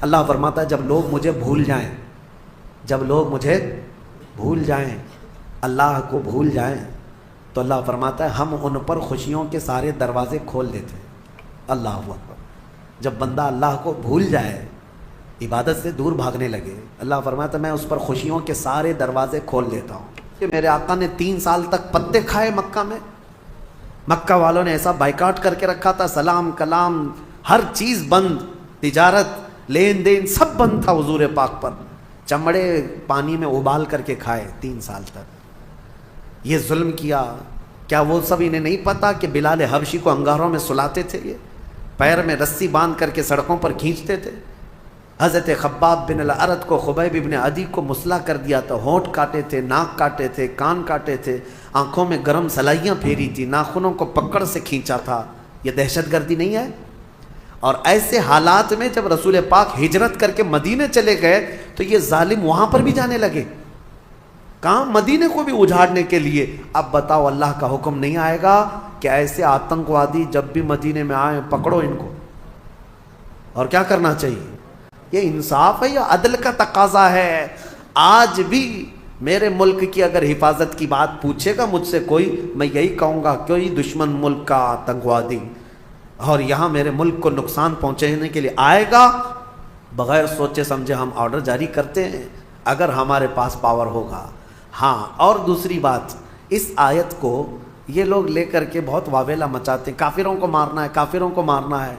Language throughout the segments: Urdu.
اللہ فرماتا ہے جب لوگ مجھے بھول جائیں، جب لوگ مجھے بھول جائیں، اللہ کو بھول جائیں، تو اللہ فرماتا ہے ہم ان پر خوشیوں کے سارے دروازے کھول دیتے ہیں۔ اللہ اکبر۔ جب بندہ اللہ کو بھول جائے، عبادت سے دور بھاگنے لگے، اللہ فرماتا ہے میں اس پر خوشیوں کے سارے دروازے کھول دیتا ہوں۔ کہ میرے آقا نے 3 سال تک پتے کھائے مکہ میں، مکہ والوں نے ایسا بائیکاٹ کر کے رکھا تھا، سلام کلام ہر چیز بند، تجارت لین دین سب بند تھا حضور پاک پر، چمڑے پانی میں ابال کر کے کھائے 3 سال تک۔ یہ ظلم کیا، کیا وہ سب انہیں نہیں پتا کہ بلال حبشی کو انگاروں میں سلاتے تھے، یہ پیر میں رسی باندھ کر کے سڑکوں پر کھینچتے تھے؟ حضرت خباب بن الارت کو، خبیب بن عدی کو مسلح کر دیا تھا، ہونٹ کاٹے تھے، ناک کاٹے تھے، کان کاٹے تھے، آنکھوں میں گرم سلائیاں پھیری تھی، ناخنوں کو پکڑ سے کھینچا تھا۔ یہ دہشت گردی نہیں ہے؟ اور ایسے حالات میں جب رسول پاک ہجرت کر کے مدینے چلے گئے تو یہ ظالم وہاں پر بھی جانے لگے، کہاں مدینے کو بھی اجاڑنے کے لیے۔ اب بتاؤ اللہ کا حکم نہیں آئے گا کہ ایسے آتنکوادی جب بھی مدینے میں آئیں پکڑو ان کو؟ اور کیا کرنا چاہیے؟ یہ انصاف ہے یا عدل کا تقاضا ہے؟ آج بھی میرے ملک کی اگر حفاظت کی بات پوچھے گا مجھ سے کوئی، میں یہی کہوں گا کوئی دشمن ملک کا آتنکوادی اور یہاں میرے ملک کو نقصان پہنچانے کے لیے آئے گا، بغیر سوچے سمجھے ہم آرڈر جاری کرتے ہیں اگر ہمارے پاس پاور ہوگا۔ ہاں، اور دوسری بات، اس آیت کو یہ لوگ لے کر کے بہت واویلا مچاتے ہیں، کافروں کو مارنا ہے، کافروں کو مارنا ہے،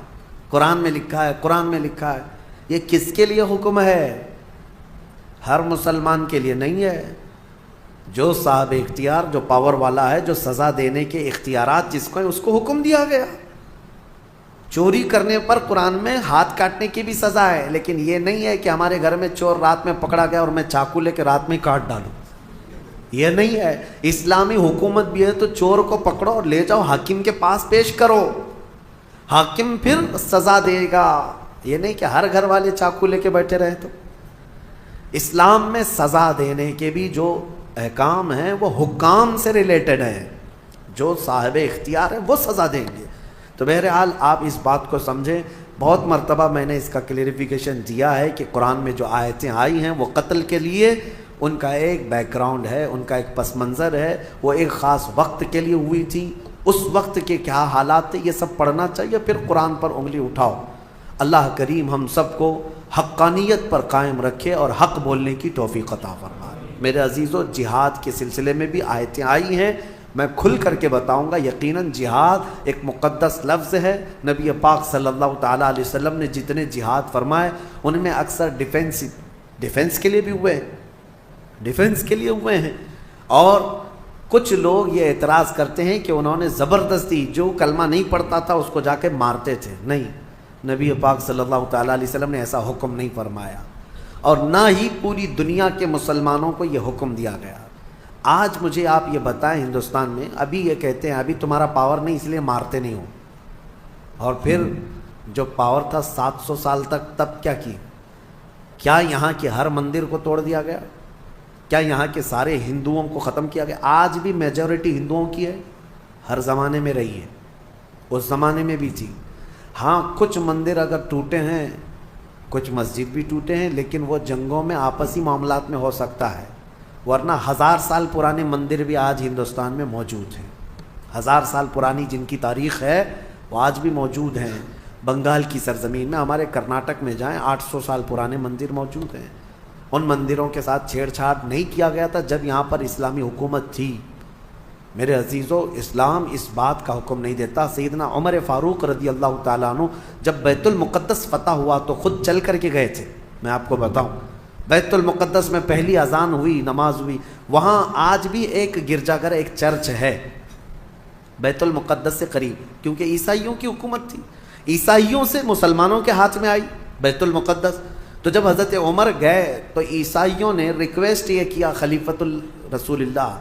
قرآن میں لکھا ہے، قرآن میں لکھا ہے۔ یہ کس کے لیے حکم ہے؟ ہر مسلمان کے لیے نہیں ہے۔ جو صاحب اختیار، جو پاور والا ہے، جو سزا دینے کے اختیارات جس کو ہیں، اس کو حکم دیا گیا۔ چوری کرنے پر قرآن میں ہاتھ کاٹنے کی بھی سزا ہے، لیکن یہ نہیں ہے کہ ہمارے گھر میں چور رات میں پکڑا گیا اور میں چاقو لے کے رات میں کاٹ ڈالوں، یہ نہیں ہے۔ اسلامی حکومت بھی ہے تو چور کو پکڑو اور لے جاؤ حاکم کے پاس پیش کرو، حاکم پھر سزا دے گا، یہ نہیں کہ ہر گھر والے چاقو لے کے بیٹھے رہے۔ تو اسلام میں سزا دینے کے بھی جو احکام ہیں وہ حکام سے ریلیٹڈ ہیں، جو صاحب اختیار ہے وہ سزا دیں گے۔ تو بہرحال آپ اس بات کو سمجھیں، بہت مرتبہ میں نے اس کا کلیریفیکیشن دیا ہے کہ قرآن میں جو آیتیں آئی ہیں وہ قتل کے لیے، ان کا ایک بیک گراؤنڈ ہے، ان کا ایک پس منظر ہے، وہ ایک خاص وقت کے لیے ہوئی تھی، اس وقت کے کیا حالات تھے، یہ سب پڑھنا چاہیے، پھر قرآن پر انگلی اٹھاؤ۔ اللہ کریم ہم سب کو حقانیت پر قائم رکھے اور حق بولنے کی توفیق عطا فرمائے۔ میرے عزیزو، جہاد کے سلسلے میں بھی آیتیں آئی ہیں، میں کھل کر کے بتاؤں گا۔ یقیناً جہاد ایک مقدس لفظ ہے، نبی پاک صلی اللہ تعالیٰ علیہ وسلم نے جتنے جہاد فرمائے ان میں اکثر ڈیفنس کے لیے بھی ہوئے ہیں، ڈیفنس کے لیے ہوئے ہیں۔ اور کچھ لوگ یہ اعتراض کرتے ہیں کہ انہوں نے زبردستی جو کلمہ نہیں پڑھتا تھا اس کو جا کے مارتے تھے، نہیں، نبی پاک صلی اللہ تعالیٰ علیہ وسلم نے ایسا حکم نہیں فرمایا، اور نہ ہی پوری دنیا کے مسلمانوں کو یہ حکم دیا گیا۔ آج مجھے آپ یہ بتائیں، ہندوستان میں ابھی یہ کہتے ہیں ابھی تمہارا پاور نہیں اس لیے مارتے نہیں ہو، اور پھر جو پاور تھا 700 سال تک تب کیا کی؟ کیا یہاں کے ہر مندر کو توڑ دیا گیا؟ کیا یہاں کے سارے ہندوؤں کو ختم کیا گیا؟ آج بھی میجورٹی ہندوؤں کی ہے، ہر زمانے میں رہی ہے، اس زمانے میں بھی تھی۔ ہاں، کچھ مندر اگر ٹوٹے ہیں، کچھ مسجد بھی ٹوٹے ہیں، لیکن وہ جنگوں میں آپسی معاملات میں ہو سکتا ہے، ورنہ 1000 سال پرانے مندر بھی آج ہندوستان میں موجود ہیں، 1000 سال پرانی جن کی تاریخ ہے وہ آج بھی موجود ہیں۔ بنگال کی سرزمین میں، ہمارے کرناٹک میں جائیں، 800 سال پرانے مندر موجود ہیں۔ ان مندروں کے ساتھ چھیڑ چھاڑ نہیں کیا گیا تھا جب یہاں پر اسلامی حکومت تھی۔ میرے عزیزو، اسلام اس بات کا حکم نہیں دیتا۔ سیدنا عمر فاروق رضی اللہ تعالیٰ عنہ جب بیت المقدس فتح ہوا تو خود چل کر کے گئے تھے۔ میں آپ کو بتاؤں، بیت المقدس میں پہلی اذان ہوئی، نماز ہوئی، وہاں آج بھی ایک گرجا گھر، ایک چرچ ہے بیت المقدس سے قریب، کیونکہ عیسائیوں کی حکومت تھی، عیسائیوں سے مسلمانوں کے ہاتھ میں آئی بیت المقدس۔ تو جب حضرت عمر گئے تو عیسائیوں نے ریکویسٹ یہ کیا، خلیفۃ الرسول اللہ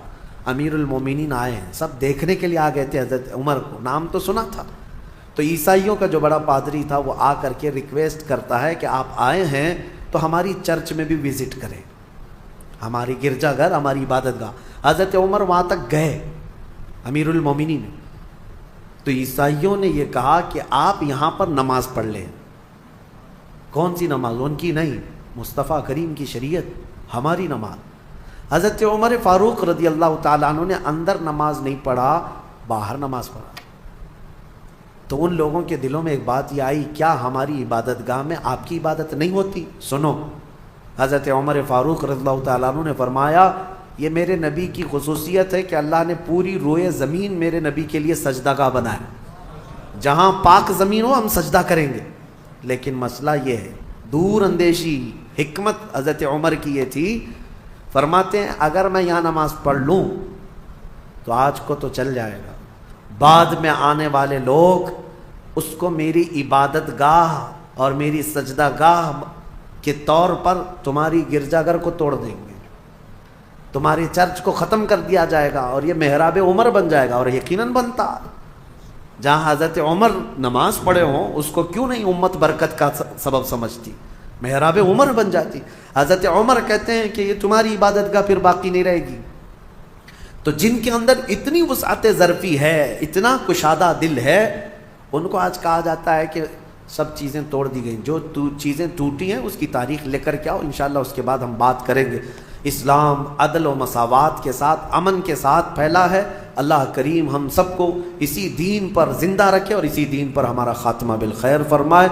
امیر المومنین آئے ہیں، سب دیکھنے کے لیے آ گئے تھے حضرت عمر کو، نام تو سنا تھا۔ تو عیسائیوں کا جو بڑا پادری تھا وہ آ کر کے ریکویسٹ کرتا ہے کہ آپ آئے ہیں تو ہماری چرچ میں بھی وزٹ کریں، ہماری گرجا گھر، ہماری عبادت گاہ۔ حضرت عمر وہاں تک گئے، امیر المومنین، تو عیسائیوں نے یہ کہا کہ آپ یہاں پر نماز پڑھ لیں، کون سی نماز؟ ان کی نہیں، مصطفیٰ کریم کی شریعت، ہماری نماز۔ حضرت عمر فاروق رضی اللہ تعالیٰ عنہ نے اندر نماز نہیں پڑھا، باہر نماز پڑھا۔ تو ان لوگوں کے دلوں میں ایک بات یہ آئی، کیا ہماری عبادت گاہ میں آپ کی عبادت نہیں ہوتی؟ سنو، حضرت عمر فاروق رضی اللہ تعالیٰ عنہ نے فرمایا یہ میرے نبی کی خصوصیت ہے کہ اللہ نے پوری روئے زمین میرے نبی کے لیے سجدہ گاہ بنایا، جہاں پاک زمین ہو ہم سجدہ کریں گے۔ لیکن مسئلہ یہ ہے، دور اندیشی حکمت حضرت عمر کی یہ تھی، فرماتے ہیں اگر میں یہاں نماز پڑھ لوں تو آج کو تو چل جائے گا، بعد میں آنے والے لوگ اس کو میری عبادت گاہ اور میری سجدہ گاہ کے طور پر تمہاری گرجا گھر کو توڑ دیں گے، تمہارے چرچ کو ختم کر دیا جائے گا اور یہ محراب عمر بن جائے گا۔ اور یقیناً بنتا، جہاں حضرت عمر نماز پڑھے ہوں اس کو کیوں نہیں امت برکت کا سبب سمجھتی، محراب عمر بن جاتی۔ حضرت عمر کہتے ہیں کہ یہ تمہاری عبادت گاہ پھر باقی نہیں رہے گی۔ تو جن کے اندر اتنی وسعت ظرفی ہے، اتنا کشادہ دل ہے، ان کو آج کہا جاتا ہے کہ سب چیزیں توڑ دی گئیں، جو چیزیں ٹوٹی ہیں اس کی تاریخ لے کر کے آؤ، انشاءاللہ اس کے بعد ہم بات کریں گے۔ اسلام عدل و مساوات کے ساتھ، امن کے ساتھ پھیلا ہے۔ اللہ کریم ہم سب کو اسی دین پر زندہ رکھے اور اسی دین پر ہمارا خاتمہ بالخیر فرمائے۔